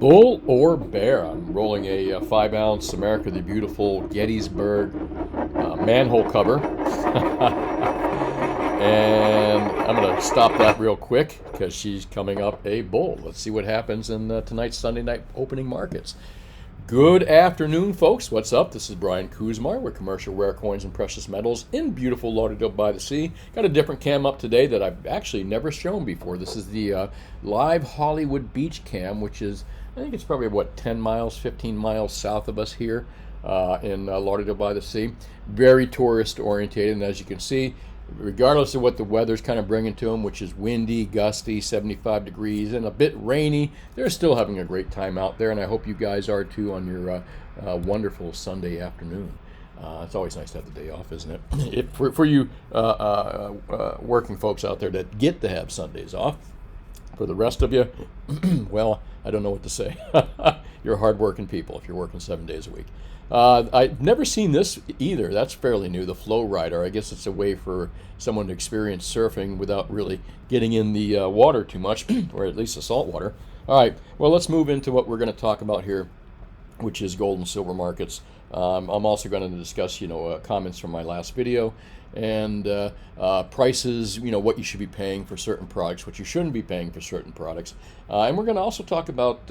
Bull or bear? I'm rolling a 5 ounce America the Beautiful Gettysburg manhole cover. And I'm going to stop that real quick because she's coming up a bull. Let's see what happens in tonight's Sunday night opening markets. Good afternoon, folks. What's up? This is Brian Kuzmar with Commercial Rare Coins and Precious Metals in beautiful Lauderdale by the Sea. Got a different cam up today that I've actually never shown before. This is the live Hollywood beach cam, which is, I think it's probably, 10 miles, 15 miles south of us here in Lauderdale by the Sea. Very tourist orientated, and as you can see, regardless of what the weather's kind of bringing to them, which is windy, gusty, 75 degrees, and a bit rainy, they're still having a great time out there, and I hope you guys are too on your wonderful Sunday afternoon. It's always nice to have the day off, isn't it? For you working folks out there that get to have Sundays off. For the rest of you, well, I don't know what to say. You're hardworking people if you're working 7 days a week. I've never seen this either. That's fairly new, the Flow Rider. I guess it's a way for someone to experience surfing without really getting in the water too much, or at least the salt water. All right, well, let's move into what we're going to talk about here, which is gold and silver markets. I'm also going to discuss, comments from my last video and prices, what you should be paying for certain products, what you shouldn't be paying for certain products. And we're going to also talk about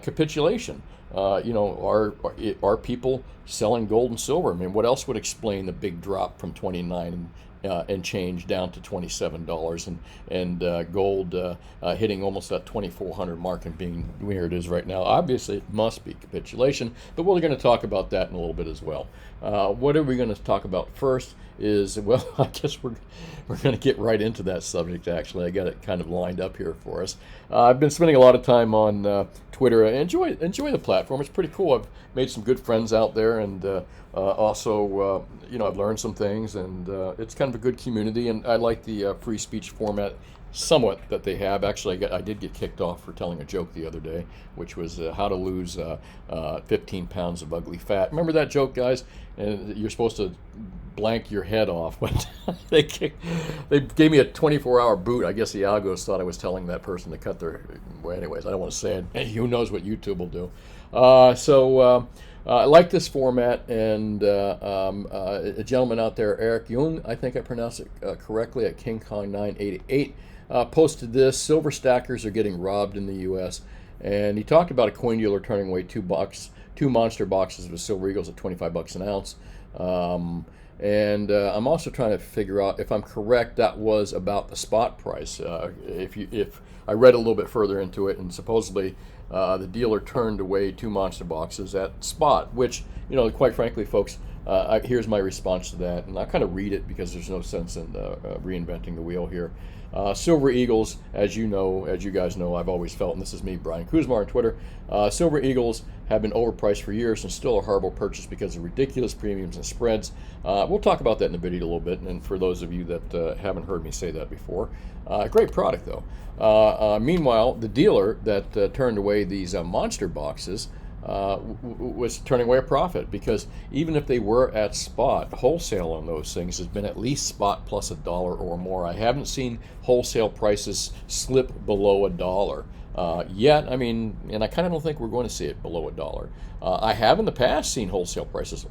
capitulation. Are people selling gold and silver? I mean, what else would explain the big drop from 29 and change down to $27 and gold hitting almost that 2,400 mark and being where it is right now? Obviously, it must be capitulation, but we're going to talk about that in a little bit as well. What are we going to talk about first is, well, I guess we're going to get right into that subject, actually. I got it kind of lined up here for us. I've been spending a lot of time on Twitter. I enjoy the platform. It's pretty cool. I've made some good friends out there, and also, I've learned some things, and it's kind of a good community, and I like the free speech format somewhat that they have. Actually, I did get kicked off for telling a joke the other day, which was how to lose 15 pounds of ugly fat. Remember that joke, guys? And you're supposed to blank your head off. But they gave me a 24-hour boot. I guess the algos thought I was telling that person to cut their... Well, anyways, I don't want to say it. Hey, who knows what YouTube will do. I like this format, and a gentleman out there, Eric Jung, I think I pronounced it correctly, at King Kong 988, posted this: silver stackers are getting robbed in the U.S., and he talked about a coin dealer turning away two monster boxes with silver eagles at $25 an ounce. I'm also trying to figure out if I'm correct. That was about the spot price. If I read a little bit further into it, and supposedly the dealer turned away two monster boxes at spot, which, quite frankly, folks, here's my response to that, and I kind of read it because there's no sense in reinventing the wheel here. Silver Eagles, as you guys know, I've always felt, and this is me, Brian Kuzmar, on Twitter, Silver Eagles have been overpriced for years and still a horrible purchase because of ridiculous premiums and spreads. We'll talk about that in the video a little bit, and for those of you that haven't heard me say that before, great product though. Meanwhile, the dealer that turned away these monster boxes was turning away a profit, because even if they were at spot, wholesale on those things has been at least spot plus $1 or more. I haven't seen wholesale prices slip below $1 yet. I mean, and I kind of don't think we're going to see it below $1. I have in the past seen wholesale prices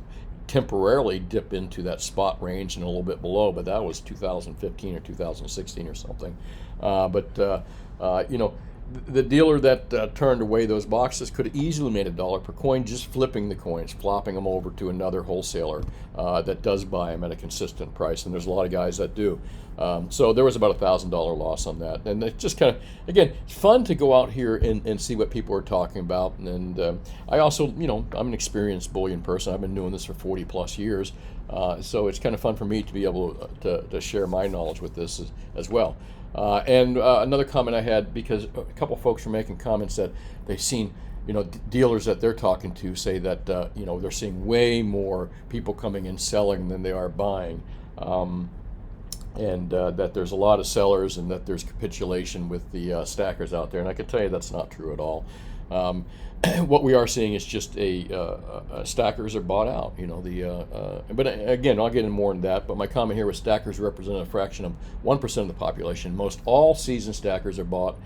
temporarily dip into that spot range and a little bit below, but that was 2015 or 2016 or something. The dealer that turned away those boxes could have easily made $1 per coin just flipping the coins, flopping them over to another wholesaler that does buy them at a consistent price, and there's a lot of guys that do. So there was about $1,000 loss on that, and it's just kind of, again, fun to go out here and see what people are talking about. And I also, I'm an experienced bullion person. I've been doing this for 40 plus years, so it's kind of fun for me to be able to share my knowledge with this as well. Another comment I had, because a couple folks were making comments that they've seen, dealers that they're talking to say that, they're seeing way more people coming in selling than they are buying. That there's a lot of sellers and that there's capitulation with the stackers out there. And I can tell you that's not true at all. What we are seeing is just stackers are bought out. But again, I'll get into more into that. But my comment here was stackers represent a fraction of 1% of the population. Most all season stackers are bought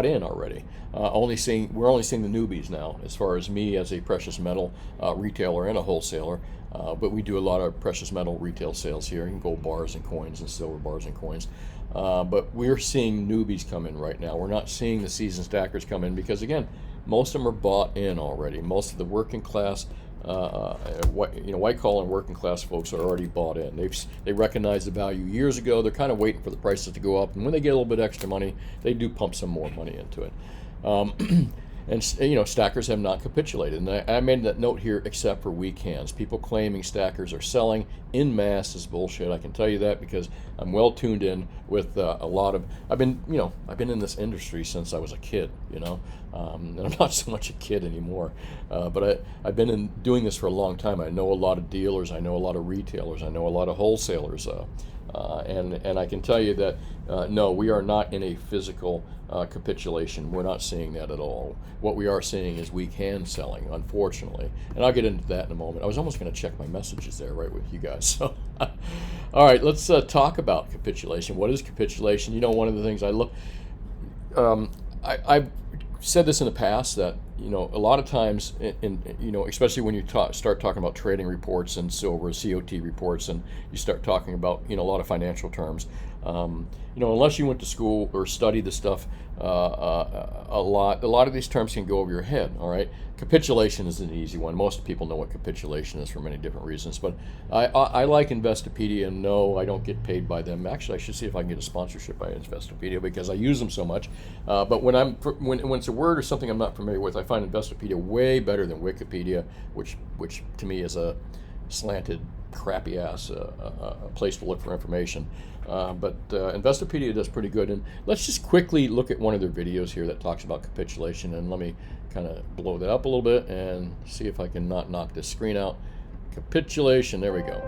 in already. We're only seeing the newbies now, as far as me as a precious metal retailer and a wholesaler. But we do a lot of precious metal retail sales here in gold bars and coins and silver bars and coins. But we're seeing newbies come in right now. We're not seeing the seasoned stackers come in because, again, most of them are bought in already. Most of the working class, white collar and working class folks are already bought in. They recognize the value years ago. They're kind of waiting for the prices to go up, and when they get a little bit extra money, they do pump some more money into it. And stackers have not capitulated. And I made that note here, except for weak hands. People claiming stackers are selling in mass is bullshit. I can tell you that because I'm well tuned in with a lot of. I've been in this industry since I was a kid. And I'm not so much a kid anymore. But I've been doing this for a long time. I know a lot of dealers. I know a lot of retailers. I know a lot of wholesalers. And I can tell you that no, we are not in a physical capitulation. We're not seeing that at all. What we are seeing is weak hand selling, unfortunately. And I'll get into that in a moment. I was almost going to check my messages there right with you guys. So, all right, let's talk about capitulation. What is capitulation? One of the things I look, I've said this in the past that a lot of times, especially when you start talking about trading reports and silver, COT reports, and you start talking about a lot of financial terms, unless you went to school or studied the stuff a lot of these terms can go over your head. All right, capitulation is an easy one. Most people know what capitulation is for many different reasons, but I like Investopedia, and no, I don't get paid by them. Actually, I should see if I can get a sponsorship by Investopedia because I use them so much. But when it's a word or something I'm not familiar with, I find Investopedia way better than Wikipedia, which to me is a slanted, crappy ass place to look for information. But Investopedia does pretty good. And let's just quickly look at one of their videos here that talks about capitulation. And let me kind of blow that up a little bit and see if I can not knock this screen out. Capitulation, there we go.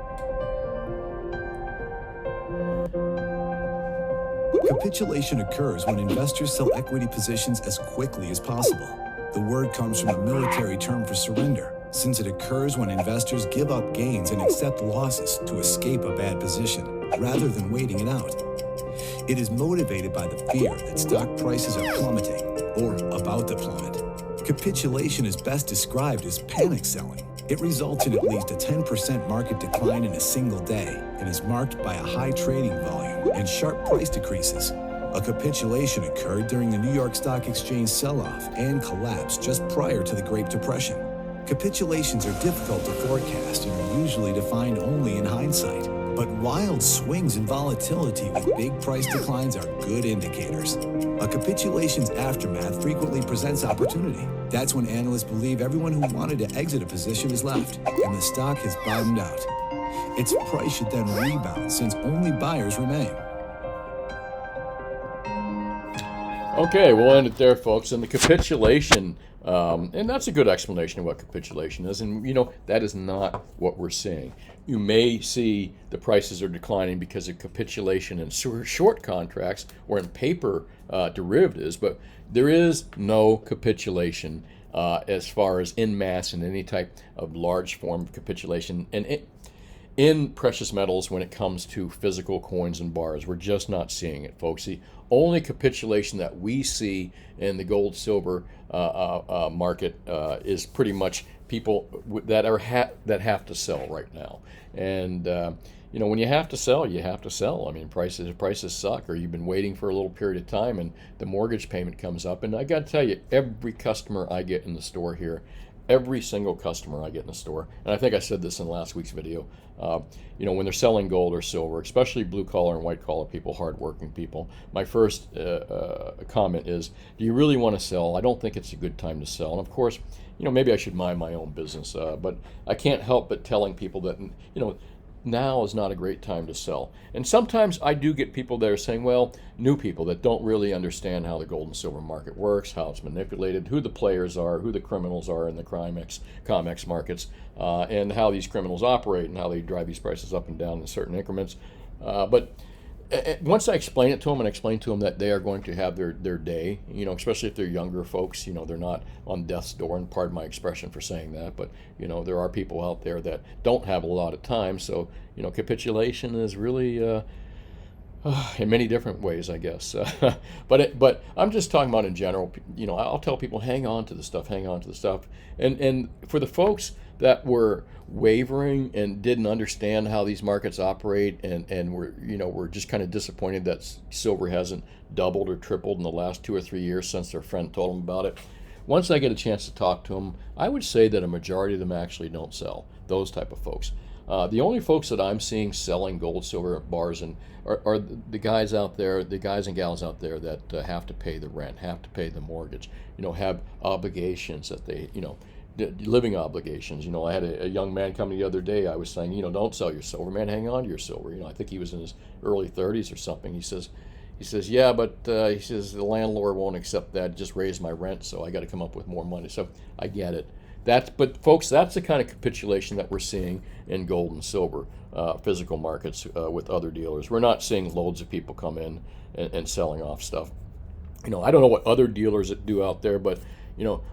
Capitulation occurs when investors sell equity positions as quickly as possible. The word comes from a military term for surrender, since it occurs when investors give up gains and accept losses to escape a bad position, rather than waiting it out. It is motivated by the fear that stock prices are plummeting or about to plummet. Capitulation is best described as panic selling. It results in at least a 10% market decline in a single day and is marked by a high trading volume and sharp price decreases. A capitulation occurred during the New York Stock Exchange sell-off and collapse just prior to the Great Depression. Capitulations are difficult to forecast and are usually defined only in hindsight. But wild swings in volatility with big price declines are good indicators. A capitulation's aftermath frequently presents opportunity. That's when analysts believe everyone who wanted to exit a position is left, and the stock has bottomed out. Its price should then rebound since only buyers remain. Okay, we'll end it there, folks. And the capitulation, and that's a good explanation of what capitulation is. And, that is not what we're seeing. You may see the prices are declining because of capitulation in short contracts or in paper derivatives, but there is no capitulation as far as in mass in any type of large form of capitulation. And in precious metals, when it comes to physical coins and bars, we're just not seeing it, folks. The only capitulation that we see in the gold silver market is pretty much people that have to sell right now. And when you have to sell, you have to sell. I mean, prices suck, or you've been waiting for a little period of time, and the mortgage payment comes up. And I got to tell you, every customer I get in the store here, every single customer I get in the store, and I think I said this in last week's video, when they're selling gold or silver, especially blue collar and white collar people, hardworking people, my first comment is, do you really want to sell? I don't think it's a good time to sell. And of course, maybe I should mind my own business, but I can't help but telling people that, now is not a great time to sell. And sometimes I do get people that are saying, well, new people that don't really understand how the gold and silver market works, how it's manipulated, who the players are, who the criminals are in the COMEX markets, and how these criminals operate and how they drive these prices up and down in certain increments. But once I explain it to them and explain to them that they are going to have their day, especially if they're younger folks, they're not on death's door, and pardon my expression for saying that, but, there are people out there that don't have a lot of time. So, capitulation is really, in many different ways, I guess. But I'm just talking about in general. I'll tell people, hang on to the stuff, hang on to the stuff. And for the folks that were wavering and didn't understand how these markets operate, and were just kind of disappointed that silver hasn't doubled or tripled in the last 2 or 3 years since their friend told them about it. Once I get a chance to talk to them, I would say that a majority of them actually don't sell. Those type of folks. The only folks that I'm seeing selling gold, silver bars are the guys out there, the guys and gals out there that have to pay the rent, have to pay the mortgage, have obligations that they, living obligations. I had a young man come the other day. I was saying, don't sell your silver, man. Hang on to your silver. I think he was in his early 30s or something. He says, yeah, but he says the landlord won't accept that. Just raise my rent, so I got to come up with more money. So I get it. But folks, that's the kind of capitulation that we're seeing in gold and silver physical markets with other dealers. We're not seeing loads of people come in and selling off stuff. I don't know what other dealers do out there, but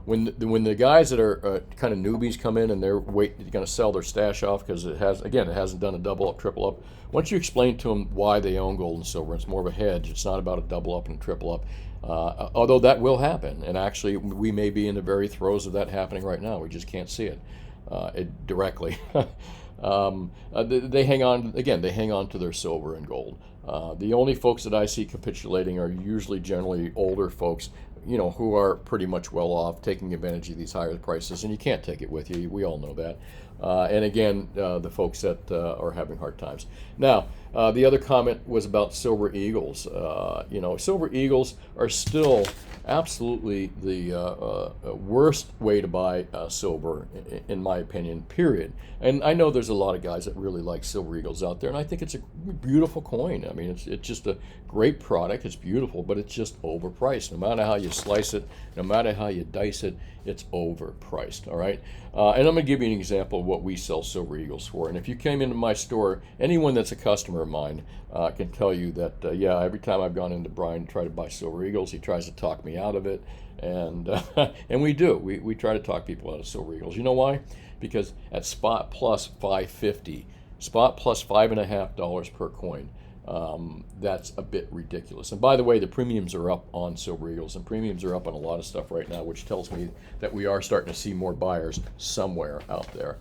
when the guys that are kind of newbies come in and they're going to sell their stash off because it hasn't done a double up, triple up. Once you explain to them why they own gold and silver, it's more of a hedge. It's not about a double up and a triple up. Although that will happen, and actually we may be in the very throes of that happening right now. We just can't see it directly. They hang on again. They hang on to their silver and gold. The only folks that I see capitulating are usually generally older folks, who are pretty much well off, taking advantage of these higher prices, and you can't take it with you. We all know that. And again, the folks that are having hard times. Now, the other comment was about silver eagles. Silver eagles are still absolutely the worst way to buy silver, in my opinion, period. And I know there's a lot of guys that really like silver eagles out there, and I think it's a beautiful coin. I mean, it's just a great product. It's beautiful, but it's just overpriced. No matter how you slice it, no matter how you dice it, it's overpriced, all right? And I'm going to give you an example of what we sell silver eagles for. And if you came into my store, anyone that's a customer of mine can tell you that, every time I've gone into Brian to try to buy silver eagles, he tries to talk me out of it. And and we do. We try to talk people out of silver eagles. You know why? Because at spot plus $5.50, spot plus $5.50 per coin, that's a bit ridiculous. And by the way, the premiums are up on silver eagles, and premiums are up on a lot of stuff right now, which tells me that we are starting to see more buyers somewhere out there.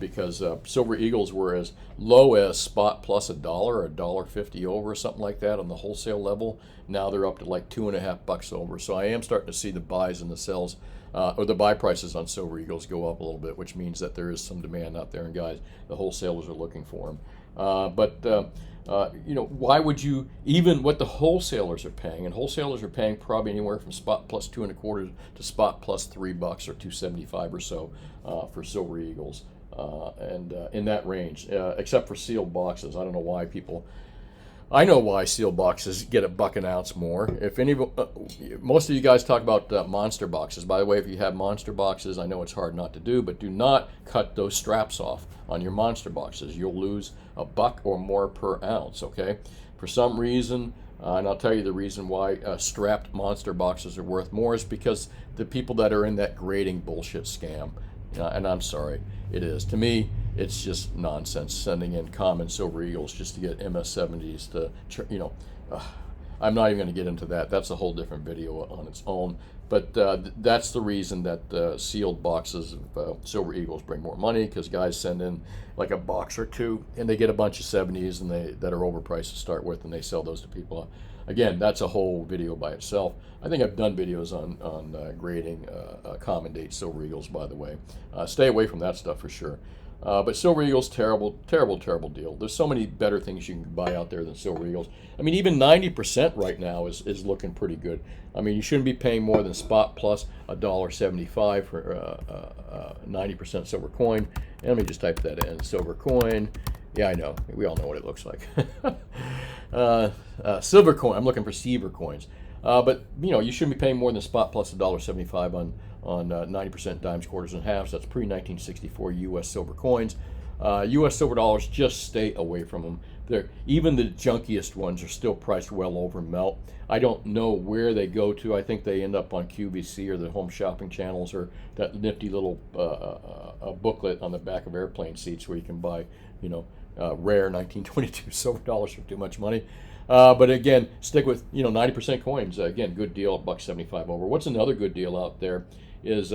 Because silver eagles were as low as spot plus $1 or $1.50 over, or something like that on the wholesale level. Now they're up to like $2.50 over. So I am starting to see the buys and the sells, or the buy prices on silver eagles go up a little bit, which means that there is some demand out there, and guys, the wholesalers are looking for them. Why would you, even what the wholesalers are paying, and wholesalers are paying probably anywhere from spot plus $2.25 to spot plus $3 or $2.75 or so for silver eagles, and in that range, except for sealed boxes. I don't know why people. I know why sealed boxes get $1 an ounce more. If any, most of you guys talk about monster boxes. By the way, if you have monster boxes, I know it's hard not to do, but do not cut those straps off on your monster boxes. You'll lose $1 or more per ounce. Okay, for some reason, and I'll tell you the reason why strapped monster boxes are worth more is because the people that are in that grading bullshit scam. And I'm sorry, it is. To me, it's just nonsense sending in common silver eagles just to get MS-70s to, I'm not even going to get into that. That's a whole different video on its own. But that's the reason that sealed boxes of silver eagles bring more money, because guys send in like a box or two, and they get a bunch of 70s and that are overpriced to start with, and they sell those to people. Again, that's a whole video by itself. I think I've done videos on grading common date silver eagles, by the way. Stay away from that stuff for sure. But silver eagles, terrible, terrible, terrible deal. There's so many better things you can buy out there than silver eagles. I mean, even 90% right now is looking pretty good. I mean, you shouldn't be paying more than spot plus $1.75 for 90% silver coin. And let me just type that in, silver coin. Yeah, I know. We all know what it looks like. Silver coin. I'm looking for silver coins. But, you shouldn't be paying more than spot plus $1.75 on 90% dimes, quarters, and halves. That's pre-1964 U.S. silver coins. U.S. silver dollars, just stay away from them. Even the junkiest ones are still priced well over melt. I don't know where they go to. I think they end up on QVC or the home shopping channels, or that nifty little booklet on the back of airplane seats where you can buy, rare 1922 silver dollars for too much money. But again, stick with 90% coins. Again, good deal at $1.75 over. What's another good deal out there is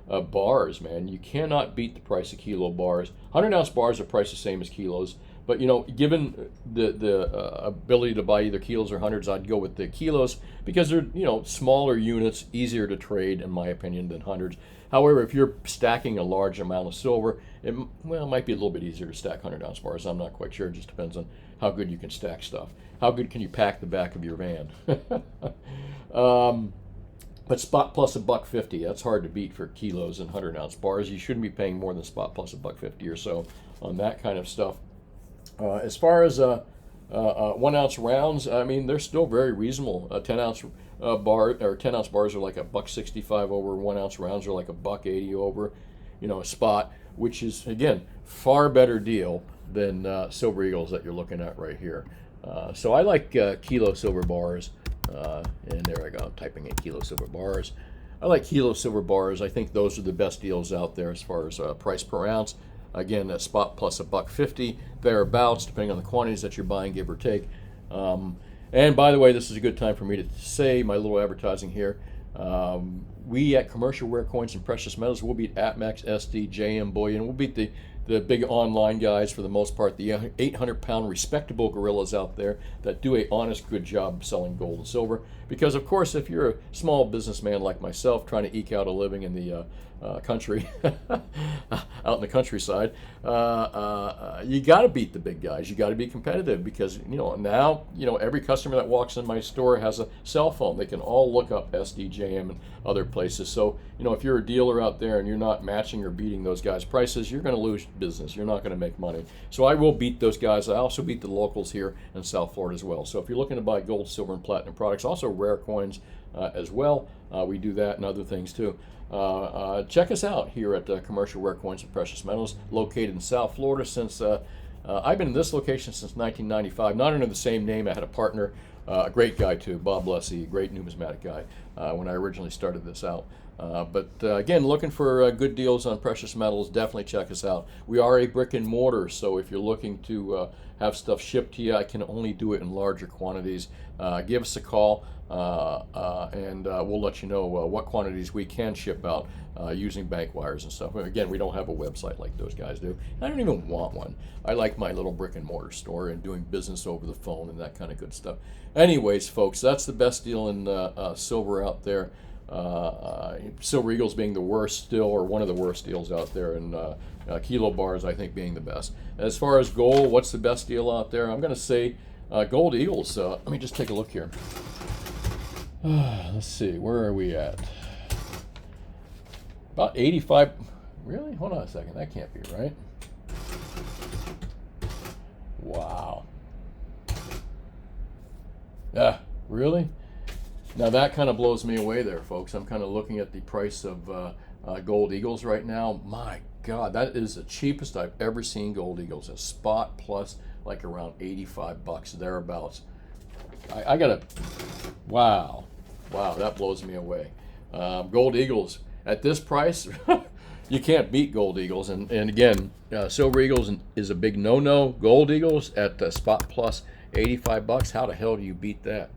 bars, man. You cannot beat the price of kilo bars. 100-ounce bars are priced the same as kilos. But given the ability to buy either kilos or hundreds, I'd go with the kilos because they're smaller units, easier to trade in my opinion than hundreds. However, if you're stacking a large amount of silver, it might be a little bit easier to stack 100-ounce bars. I'm not quite sure. It just depends on how good you can stack stuff. How good can you pack the back of your van? But spot plus $1.50, that's hard to beat for kilos and 100-ounce bars. You shouldn't be paying more than spot plus $1.50 or so on that kind of stuff. As far as 1 ounce rounds, I mean, they're still very reasonable. 10-ounce bar or 10-ounce bars are like $1.65 over. 1 ounce rounds are like $1.80 over. A spot, which is again far better deal than Silver Eagles that you're looking at right here. So I like kilo silver bars, and there I go, typing in kilo silver bars. I like kilo silver bars. I think those are the best deals out there as far as price per ounce. Again, a spot plus $1.50, thereabouts, depending on the quantities that you're buying, give or take. And by the way, this is a good time for me to say my little advertising here. We at Commercial Rare Coins and Precious Metals, we'll beat APMEX, SD, JM Bullion. We'll beat the big online guys for the most part, the 800-pound respectable gorillas out there that do a honest, good job selling gold and silver. Because, of course, if you're a small businessman like myself trying to eke out a living in the country, out in the countryside, you got to beat the big guys. You got to be competitive because, now, every customer that walks in my store has a cell phone. They can all look up SDJM and other places. So, if you're a dealer out there and you're not matching or beating those guys' prices, you're going to lose business. You're not going to make money. So I will beat those guys. I also beat the locals here in South Florida as well. So if you're looking to buy gold, silver, and platinum products, also rare coins as well, we do that and other things too. Check us out here at Commercial Rare Coins and Precious Metals, located in South Florida since I've been in this location since 1995, not under the same name. I had a partner, a great guy too, Bob Lessie, a great numismatic guy when I originally started this out. But again, looking for good deals on precious metals, definitely check us out. We are a brick and mortar, so if you're looking to have stuff shipped to you, I can only do it in larger quantities. Give us a call, and we'll let you know what quantities we can ship out using bank wires and stuff. Again, we don't have a website like those guys do. I don't even want one. I like my little brick and mortar store and doing business over the phone and that kind of good stuff. Anyways, folks, that's the best deal in silver out there. Silver Eagles being the worst still, or one of the worst deals out there, and kilo bars I think being the best. As far as gold, what's the best deal out there? I'm going to say Gold Eagles. Let me just take a look here. Let's see, where are we at? About 85. Really? Hold on a second. That can't be right. Wow. Really? Now that kind of blows me away there, folks. I'm kind of looking at the price of Gold Eagles right now. My God, that is the cheapest I've ever seen Gold Eagles. A spot plus like around $85 thereabouts. I gotta, wow, that blows me away. Gold Eagles at this price, you can't beat Gold Eagles. And again, Silver Eagles is a big no-no. Gold Eagles at spot plus $85. How the hell do you beat that?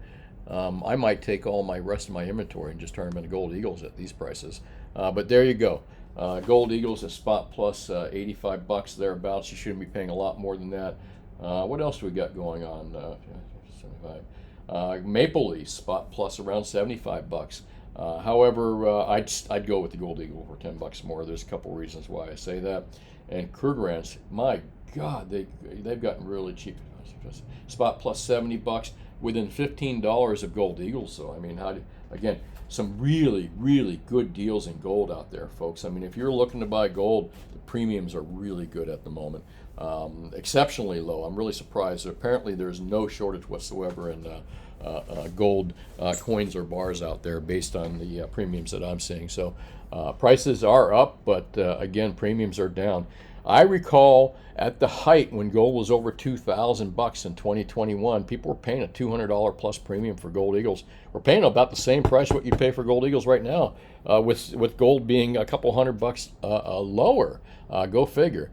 I might take all my rest of my inventory and just turn them into Gold Eagles at these prices. But there you go. Gold Eagles at spot plus $85 thereabouts. You shouldn't be paying a lot more than that. What else do we got going on? 75. Maple Leaf spot plus around $75. However, I'd go with the Gold Eagle for $10 more. There's a couple reasons why I say that. And Krugerrands, my God, they've gotten really cheap. Spot plus $70, within $15 of Gold Eagles. So I mean, again, some really, really good deals in gold out there, folks. I mean, if you're looking to buy gold, the premiums are really good at the moment. Exceptionally low. I'm really surprised. Apparently, there's no shortage whatsoever in gold coins or bars out there based on the premiums that I'm seeing. So prices are up, but again, premiums are down. I recall at the height when gold was over $2,000 in 2021, people were paying a $200 plus premium for gold eagles. We're paying about the same price what you'd pay for gold eagles right now, with gold being a couple $100 lower. Go figure.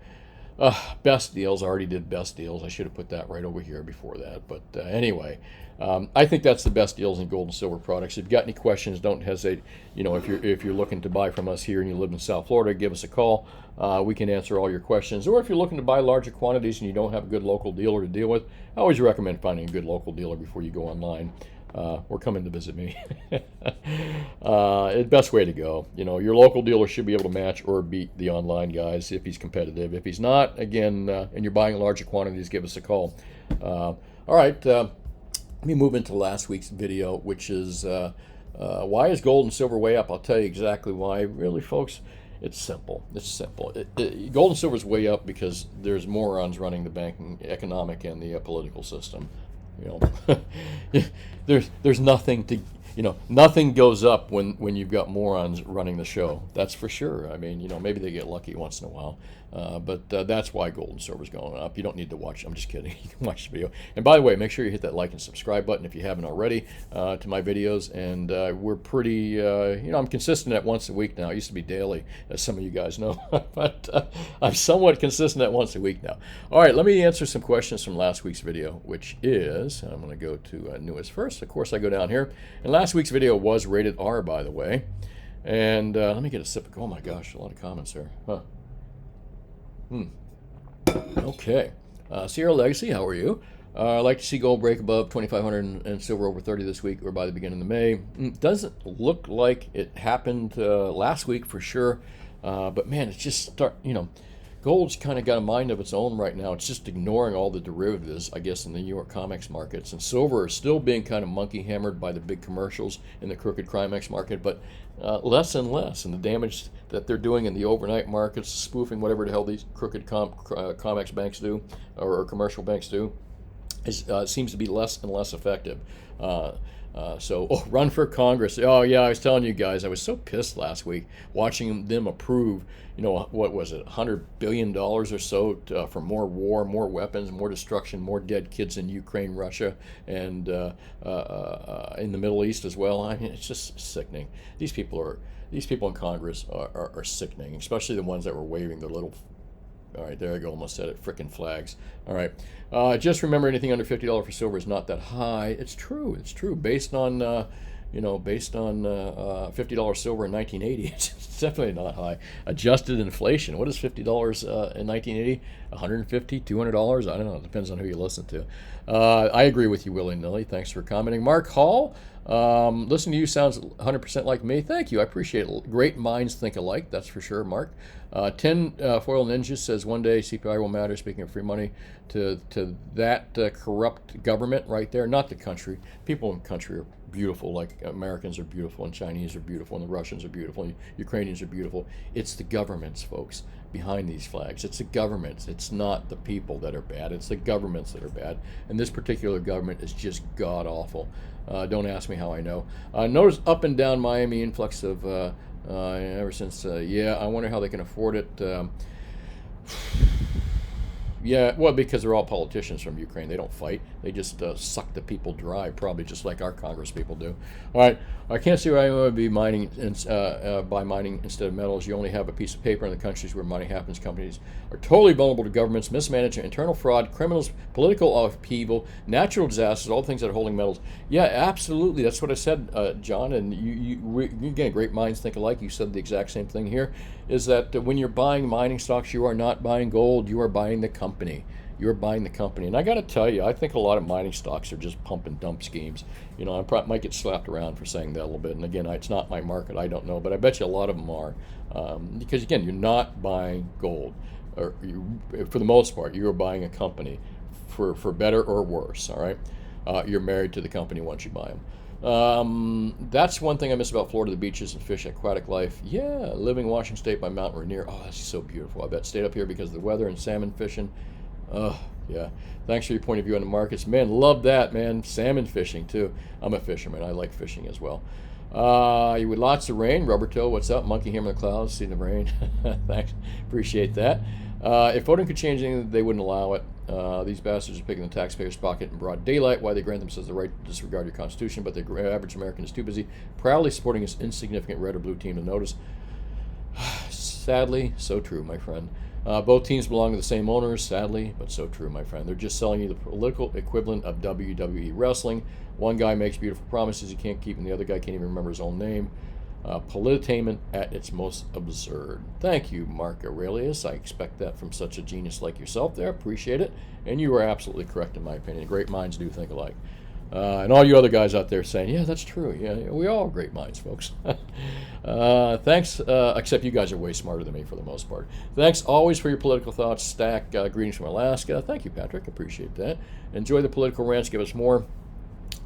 Best deals. I already did best deals. I should have put that right over here before that. But anyway, I think that's the best deals in gold and silver products. If you've got any questions, don't hesitate. If you're looking to buy from us here and you live in South Florida, give us a call. We can answer all your questions. Or if you're looking to buy larger quantities and you don't have a good local dealer to deal with, I always recommend finding a good local dealer before you go online. Or coming to visit me. Best way to go. Your local dealer should be able to match or beat the online guys if he's competitive. If he's not, again, and you're buying larger quantities, give us a call. All right, let me move into last week's video, which is why is gold and silver way up? I'll tell you exactly why. Really, folks, it's simple. It's simple. Gold and silver is way up because there's morons running the banking, economic, and the political system. There's nothing to, nothing goes up when you've got morons running the show. That's for sure. I mean, maybe they get lucky once in a while, but that's why gold and silver's going up. You don't need to watch. I'm just kidding. You can watch the video. And by the way, make sure you hit that like and subscribe button if you haven't already to my videos. And we're pretty, I'm consistent at once a week now. It used to be daily, as some of you guys know, but I'm somewhat consistent at once a week now. All right, let me answer some questions from last week's video, which is, I'm going to go to newest first. Of course, I go down here. And last week's video was rated R, by the way. And let me get a sip of, oh my gosh, a lot of comments there. Huh. Okay. Sierra Legacy, how are you? I'd like to see gold break above 2,500 and silver over 30 this week or by the beginning of May. Doesn't look like it happened last week for sure. But man, it's just gold's kind of got a mind of its own right now. It's just ignoring all the derivatives, I guess, in the New York COMEX markets. And silver is still being kind of monkey hammered by the big commercials in the crooked COMEX market, but less and less. And the damage that they're doing in the overnight markets, spoofing whatever the hell these crooked COMEX banks do, or commercial banks do, seems to be less and less effective. Run for Congress. Oh, yeah, I was telling you guys, I was so pissed last week watching them approve, what was it, $100 billion or so for more war, more weapons, more destruction, more dead kids in Ukraine, Russia, and in the Middle East as well. I mean, it's just sickening. These people in Congress are sickening, especially the ones that were waving their little, all right, there I go, almost said it, frickin' flags. All right, just remember, anything under $50 for silver is not that high. It's true. Based on $50 silver in 1980, it's definitely not high. Adjusted inflation, what is $50 in 1980? $150, $200? I don't know. It depends on who you listen to. I agree with you willy-nilly. Thanks for commenting. Mark Hall, listening to you sounds 100% like me. Thank you. I appreciate it. Great minds think alike. That's for sure, Mark. 10 Foil Ninjas says one day CPI will matter. Speaking of free money, to that corrupt government right there, not the country. People in the country are beautiful, like Americans are beautiful, and Chinese are beautiful, and the Russians are beautiful, and Ukrainians are beautiful. It's the governments, folks, behind these flags. It's the governments. It's not the people that are bad. It's the governments that are bad. And this particular government is just god-awful. Don't ask me how I know. Notice up and down Miami influx of, ever since, I wonder how they can afford it. Yeah, well, because they're all politicians from Ukraine. They don't fight. They just suck the people dry, probably just like our Congress people do. All right, I can't see why I would be mining by mining instead of metals. You only have a piece of paper in the countries where money happens. Companies are totally vulnerable to governments, mismanagement, internal fraud, criminals, political upheaval, natural disasters, all the things that are holding metals. Yeah, absolutely. That's what I said, John. And you again, great minds think alike. You said the exact same thing here, is that when you're buying mining stocks, you are not buying gold. You are buying the company. You're buying the company. And I got to tell you, I think a lot of mining stocks are just pump and dump schemes. I might get slapped around for saying that a little bit. And again, it's not my market. I don't know. But I bet you a lot of them are. Because, again, you're not buying gold. Or for the most part, you're buying a company for better or worse. All right? You're married to the company once you buy them. That's one thing I miss about Florida, the beaches and fish, aquatic life. Yeah, living in Washington State by Mount Rainier. Oh, that's so beautiful. I bet stayed up here because of the weather and salmon fishing. Oh, yeah. Thanks for your point of view on the markets. Man, love that, man. Salmon fishing, too. I'm a fisherman. I like fishing as well. You with lots of rain. Rubber toe, what's up? Monkey hammer in the clouds. See the rain. Thanks. Appreciate that. If voting could change anything, they wouldn't allow it. These bastards are picking the taxpayer's pocket in broad daylight. Why they grant themselves the right to disregard your Constitution, but the average American is too busy proudly supporting this insignificant red or blue team to notice. Sadly, so true, my friend. Both teams belong to the same owners, sadly, but so true, my friend. They're just selling you the political equivalent of WWE wrestling. One guy makes beautiful promises he can't keep, and the other guy can't even remember his own name. Politainment at its most absurd. Thank you, Mark Aurelius. I expect that from such a genius like yourself there. Appreciate it. And you are absolutely correct, in my opinion. Great minds do think alike. And all you other guys out there saying, yeah, that's true. Yeah, we all have great minds, folks. Thanks, except you guys are way smarter than me for the most part. Thanks always for your political thoughts. Stack, greetings from Alaska. Thank you, Patrick. Appreciate that. Enjoy the political rants. Give us more.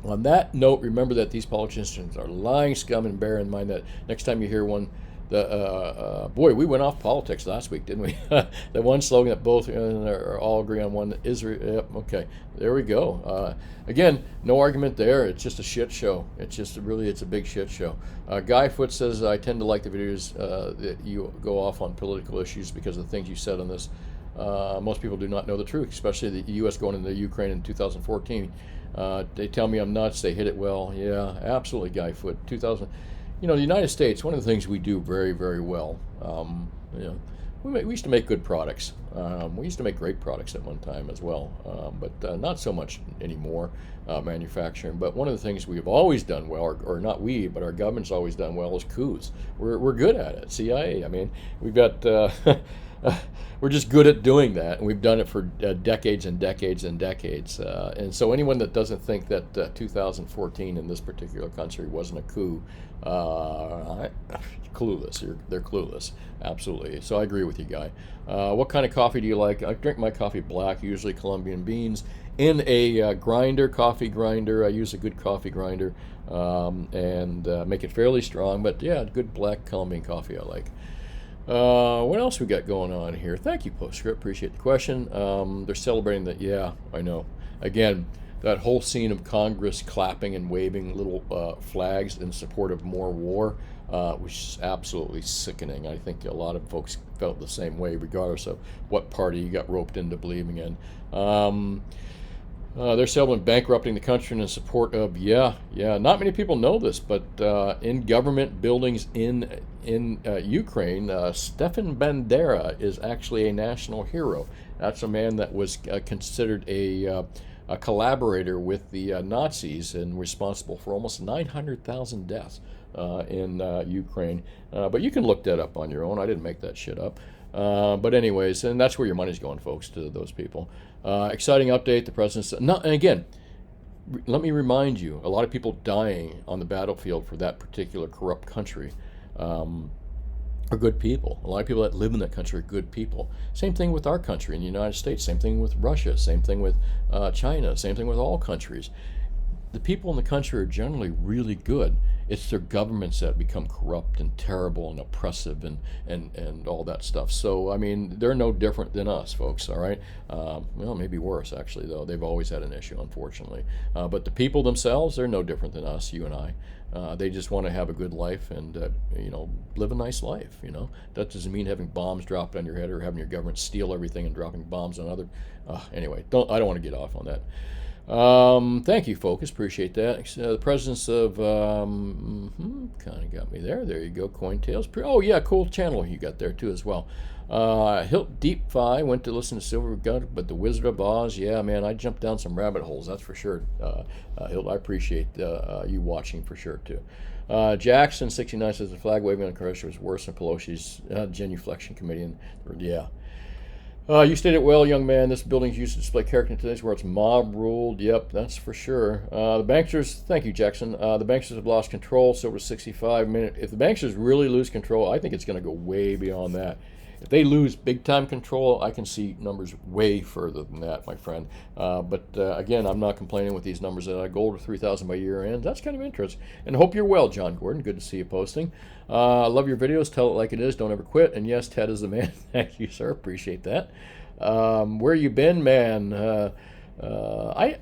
On that note, remember that these politicians are lying scum, and bear in mind that next time you hear one, boy, we went off politics last week, didn't we? The one slogan that both all agree on one, Israel. Yep, okay, there we go. Again, no argument there. It's just a shit show. It's just it's a big shit show. Guy Foot says, I tend to like the videos that you go off on political issues because of the things you said on this. Most people do not know the truth, especially the U.S. going into Ukraine in 2014. They tell me I'm nuts. They hit it well. Yeah, absolutely, Guy Foot. 2000. The United States, one of the things we do very, very well, we used to make good products. We used to make great products at one time as well, but not so much anymore, manufacturing. But one of the things we've always done well, or not we, but our government's always done well, is coups. We're good at it. CIA, I mean, we've got... we're just good at doing that, and we've done it for decades and decades and decades. And so anyone that doesn't think that 2014 in this particular country wasn't a coup, clueless. They're clueless, absolutely. So I agree with you, Guy. What kind of coffee do you like? I drink my coffee black, usually Colombian beans, in a coffee grinder. I use a good coffee grinder and make it fairly strong, but yeah, good black Colombian coffee I like. What else we got going on here? Thank you, Postscript. Appreciate the question. They're celebrating that. Yeah, I know. Again, that whole scene of Congress clapping and waving little flags in support of more war was just absolutely sickening. I think a lot of folks felt the same way, regardless of what party you got roped into believing in. They're celebrating bankrupting the country in support of, not many people know this, but in government buildings in Ukraine, Stefan Bandera is actually a national hero. That's a man that was considered a collaborator with the Nazis and responsible for almost 900,000 deaths in Ukraine. But you can look that up on your own. I didn't make that shit up. But anyways, and that's where your money's going, folks, to those people. Exciting update. The president's... and again, let me remind you, a lot of people dying on the battlefield for that particular corrupt country are good people. A lot of people that live in that country are good people. Same thing with our country in the United States. Same thing with Russia. Same thing with China. Same thing with all countries. The people in the country are generally really good. It's their governments that become corrupt and terrible and oppressive and all that stuff. So, I mean, they're no different than us, folks, all right? Well, maybe worse, actually, though. They've always had an issue, unfortunately. But the people themselves, they're no different than us, you and I. They just want to have a good life and, live a nice life, That doesn't mean having bombs dropped on your head or having your government steal everything and dropping bombs on other... anyway, I don't want to get off on that. Thank you, Focus. Appreciate that. The presence of kind of got me there. There you go, Cointails. Oh yeah, cool channel you got there too as well. Hilt Deep Fi went to listen to Silver Gut, but the Wizard of Oz. Yeah, man, I jumped down some rabbit holes. That's for sure. Hilt, I appreciate you watching for sure too. Jackson 69 says the flag waving on Commercial was worse than Pelosi's genuflection committee. And yeah. You stated well, young man. This building is used to display character in today's world. It's mob ruled. Yep, that's for sure. The banksters, thank you, Jackson. The banksters have lost control. Silver 65. If the banksters really lose control, I think it's going to go way beyond that. If they lose big-time control, I can see numbers way further than that, my friend. But again, I'm not complaining with these numbers. Gold to 3,000 by year end. That's kind of interesting. And hope you're well, John Gordon. Good to see you posting. Love your videos. Tell it like it is. Don't ever quit. And yes, Ted is the man. Thank you, sir. Appreciate that. Where you been, man? I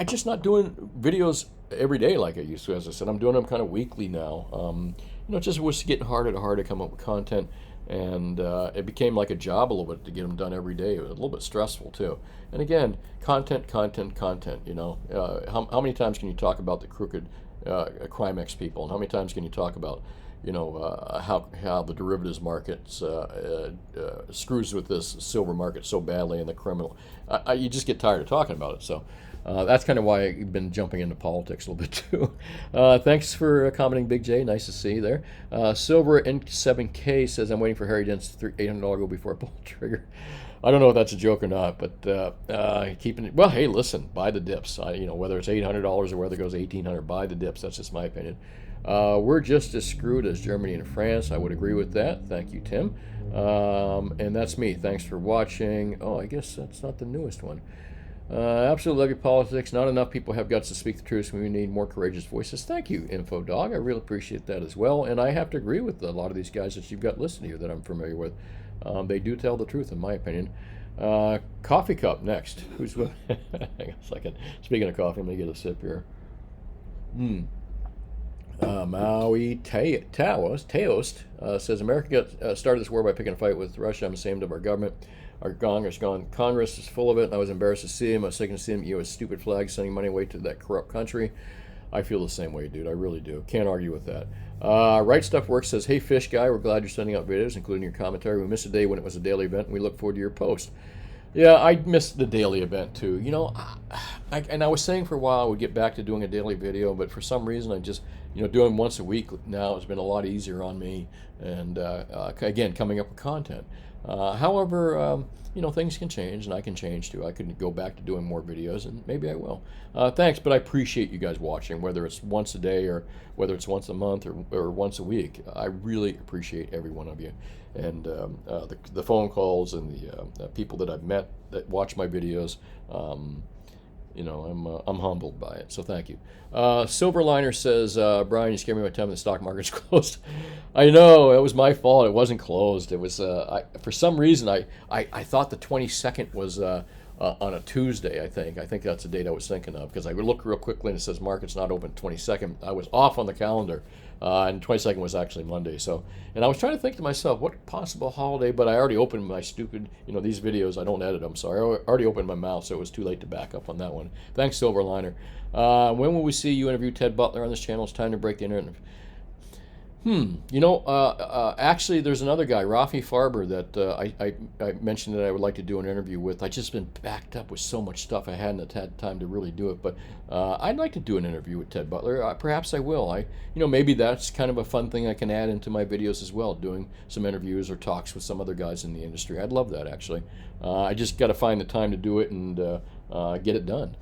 just not doing videos every day like I used to. As I said, I'm doing them kind of weekly now. It just was getting harder to come up with content. And it became like a job a little bit to get them done every day. It was a little bit stressful too. And again, content. You know, how many times can you talk about the crooked Crimex people, and how many times can you talk about, you know, how the derivatives markets screws with this silver market so badly, and the criminal. You just get tired of talking about it. So. That's kind of why I've been jumping into politics a little bit too. Thanks for commenting, Big J. Nice to see you there. Silver N7K says, I'm waiting for Harry Dent's $800 goal before I pull the trigger. I don't know if that's a joke or not, but keeping it. Well, hey, listen, buy the dips. You know, whether it's $800 or whether it goes $1,800, buy the dips. That's just my opinion. We're just as screwed as Germany and France. I would agree with that. Thank you, Tim. And that's me. Thanks for watching. Oh, I guess that's not the newest one. Absolutely love your politics. Not enough people have guts to speak the truth. We need more courageous voices. Thank you, Info Dog. I really appreciate that as well. And I have to agree with a lot of these guys that you've got listening here that I'm familiar with. They do tell the truth, in my opinion. Coffee cup next. Who's with? Hang on a second. Speaking of coffee, let me get a sip here. Maui Teost says, America got started this war by picking a fight with Russia. I'm ashamed of our government. Our Congress is full of it, and I was embarrassed to see him. I was sick to see him. U.S. stupid flag sending money away to that corrupt country. I feel the same way, dude. I really do. Can't argue with that. Right Stuff Works says, hey, Fish Guy, we're glad you're sending out videos, including your commentary. We missed a day when it was a daily event, and we look forward to your post. Yeah, I missed the daily event, too. You know, I was saying for a while I would get back to doing a daily video, but for some reason I just, you know, doing once a week now has been a lot easier on me. And, again, coming up with content. However, you know, things can change, and I can change too. I could go back to doing more videos, and maybe I will. Thanks, but I appreciate you guys watching, whether it's once a day or whether it's once a month or once a week. I really appreciate every one of you. And the phone calls and the people that I've met that watch my videos. You know, I'm humbled by it, so thank you. Silverliner says, Brian, you scared me by telling me the stock market's closed. I know, it was my fault. It wasn't closed. It was, for some reason, I thought the 22nd was on a Tuesday, I think. I think that's the date I was thinking of, because I would look real quickly and it says market's not open 22nd. I was off on the calendar, and 22nd was actually Monday. So, and I was trying to think to myself, what possible holiday, but I already opened my stupid, you know, these videos, I don't edit them, so I already opened my mouth, so it was too late to back up on that one. Thanks, Silverliner. When will we see you interview Ted Butler on this channel? It's time to break the internet. You know, actually, there's another guy, Rafi Farber, that I mentioned that I would like to do an interview with. I've just been backed up with so much stuff I hadn't had time to really do it. But I'd like to do an interview with Ted Butler. Perhaps I will. You know, maybe that's kind of a fun thing I can add into my videos as well, doing some interviews or talks with some other guys in the industry. I'd love that, actually. I just got to find the time to do it and get it done.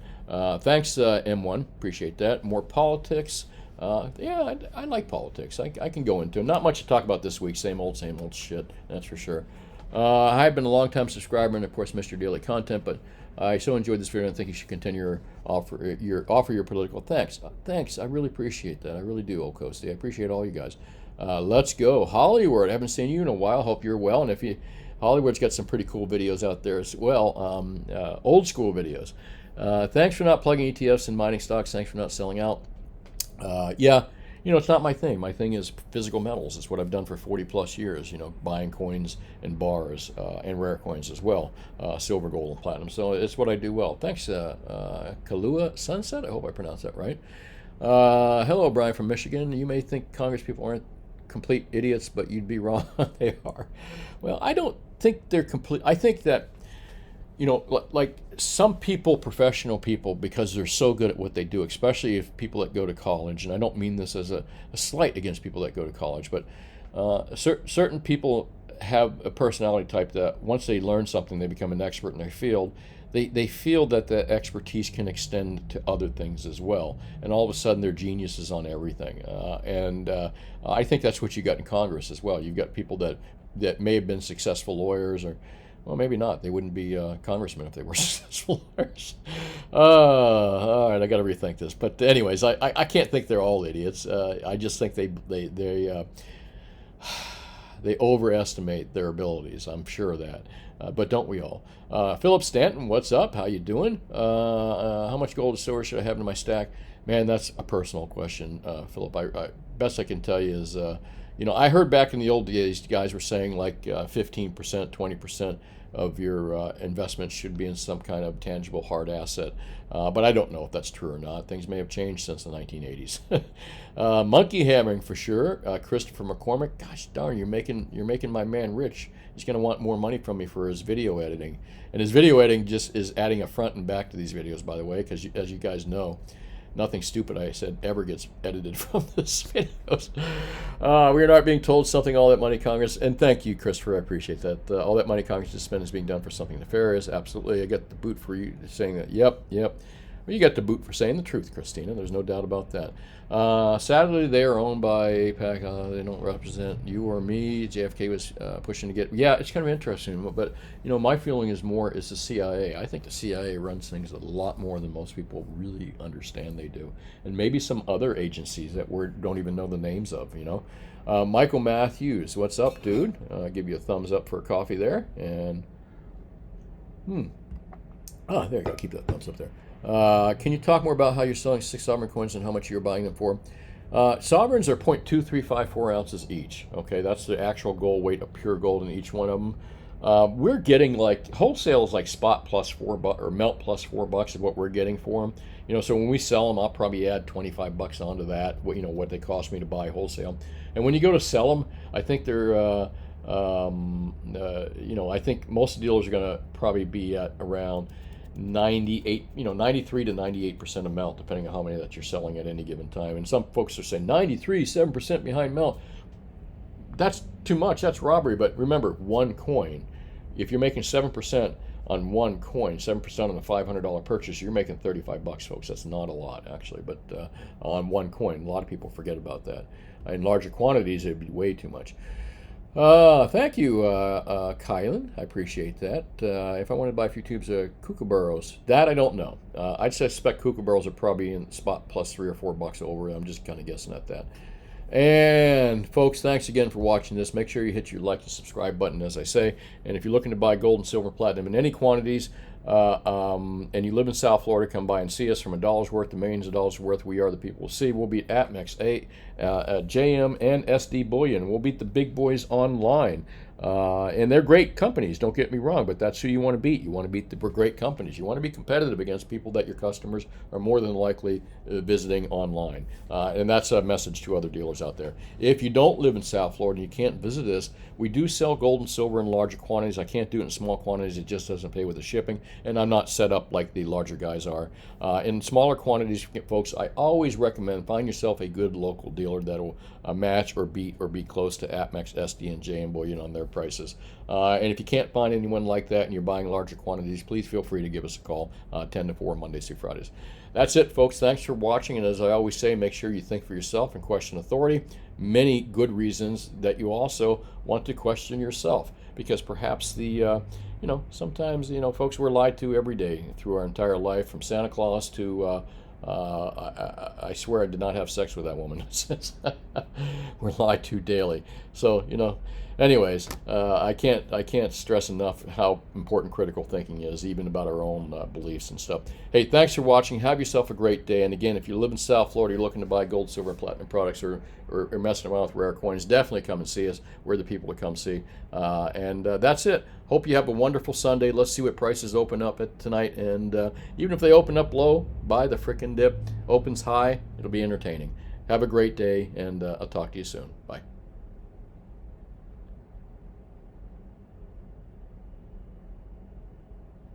Thanks, M1. Appreciate that. More politics. Yeah, I like politics. I can go into it. Not much to talk about this week. Same old shit. That's for sure. I've been a long-time subscriber and, of course, missed your daily content, but I so enjoyed this video and think you should continue your offer your political. Thanks. Thanks. I really appreciate that. I really do, Old Coasty. I appreciate all you guys. Let's go. Hollywood. I haven't seen you in a while. Hope you're well. And if you, Hollywood's got some pretty cool videos out there as well. Old school videos. Thanks for not plugging ETFs and mining stocks. Thanks for not selling out. Yeah, you know, it's not my thing. My thing is physical metals. It's what I've done for 40 plus years, you know, buying coins and bars and rare coins as well, silver, gold, and platinum. So it's what I do well. Thanks, Kalua Sunset. I hope I pronounced that right. Hello, Brian from Michigan. You may think Congress people aren't complete idiots, but you'd be wrong. They are. Well, I don't think they're complete. I think that, you know, like some people, professional people, because they're so good at what they do, especially if people that go to college, and I don't mean this as a slight against people that go to college, but certain people have a personality type that once they learn something, they become an expert in their field. They feel that the expertise can extend to other things as well, and all of a sudden they're geniuses on everything. And I think that's what you got in Congress as well. You've got people that may have been successful lawyers, or well, maybe not. They wouldn't be congressmen if they were successful lawyers. All right, I got to rethink this. But anyways, I can't think they're all idiots. I just think they overestimate their abilities. I'm sure of that. But don't we all? Philip Stanton, what's up? How you doing? How much gold or silver should I have in my stack? Man, that's a personal question, Philip. Best I can tell you is I heard back in the old days, guys were saying like 15%, 20% of your investment should be in some kind of tangible hard asset. But I don't know if that's true or not. Things may have changed since the 1980s. Monkey hammering for sure. Christopher McCormick, gosh darn, you're making my man rich. He's going to want more money from me for his video editing. And his video editing just is adding a front and back to these videos, by the way, because as you guys know, nothing stupid I said ever gets edited from this videos. We are not being told something all that money Congress, and thank you, Christopher, I appreciate that. All that money Congress is spent is being done for something nefarious. Absolutely. I get the boot for you saying that. Yep. Well, you got the boot for saying the truth, Christina. There's no doubt about that. Sadly, they are owned by APAC. They don't represent you or me. JFK was pushing to get. Yeah, it's kind of interesting. But my feeling is the CIA. I think the CIA runs things a lot more than most people really understand they do, and maybe some other agencies that we don't even know the names of. Michael Matthews, what's up, dude? Give you a thumbs up for coffee there, and there you go. Keep that thumbs up there. Can you talk more about how you're selling 6 sovereign coins and how much you're buying them for? Sovereigns are 0.2354 ounces each. Okay, that's the actual gold weight of pure gold in each one of them. We're getting like wholesale is like spot plus $4 or melt plus $4 is what we're getting for them. So when we sell them, I'll probably add $25 onto that. What they cost me to buy wholesale. And when you go to sell them, I think they're I think most dealers are going to probably be at around 93 to 98% of melt, depending on how many that you're selling at any given time. And some folks are saying 7% behind melt. That's too much. That's robbery. But remember, one coin. If you're making 7% on one coin, 7% on a $500 purchase, you're making $35, folks. That's not a lot, actually, but on one coin, a lot of people forget about that. In larger quantities, it'd be way too much. Thank you, Kylan. I appreciate that. If I wanted to buy a few tubes of kookaburras, that I don't know. I'd suspect kookaburras are probably in spot plus $3 or $4 over. I'm just kind of guessing at that. And folks, thanks again for watching this. Make sure you hit your like and subscribe button, as I say. And if you're looking to buy gold and silver, platinum in any quantities, and you live in South Florida, come by and see us. From $1 worth to millions of dollars worth, we are the people to see. We'll beat APMEX, JM, and SD Bullion. We'll beat the big boys online. And they're great companies, don't get me wrong, but that's who you want to beat. You want to beat the great companies. You want to be competitive against people that your customers are more than likely visiting online. And that's a message to other dealers out there. If you don't live in South Florida and you can't visit us, we do sell gold and silver in larger quantities. I can't do it in small quantities. It just doesn't pay with the shipping, and I'm not set up like the larger guys are. In smaller quantities, folks, I always recommend find yourself a good local dealer that will match or beat or be close to APMEX, SD, and JM Bullion on their prices. And if you can't find anyone like that and you're buying larger quantities, please feel free to give us a call 10 to 4 Mondays through Fridays. That's it, folks. Thanks for watching. And as I always say, make sure you think for yourself and question authority. Many good reasons that you also want to question yourself, because perhaps sometimes, folks, we're lied to every day through our entire life, from Santa Claus to I swear I did not have sex with that woman. We're lied to daily. So, anyways, I can't stress enough how important critical thinking is, even about our own beliefs and stuff. Hey, thanks for watching. Have yourself a great day. And again, if you live in South Florida, you're looking to buy gold, silver, platinum products, or messing around with rare coins, definitely come and see us. We're the people to come see. And that's it. Hope you have a wonderful Sunday. Let's see what prices open up at tonight. And even if they open up low, buy the frickin' dip. Opens high, it'll be entertaining. Have a great day, and I'll talk to you soon. Bye.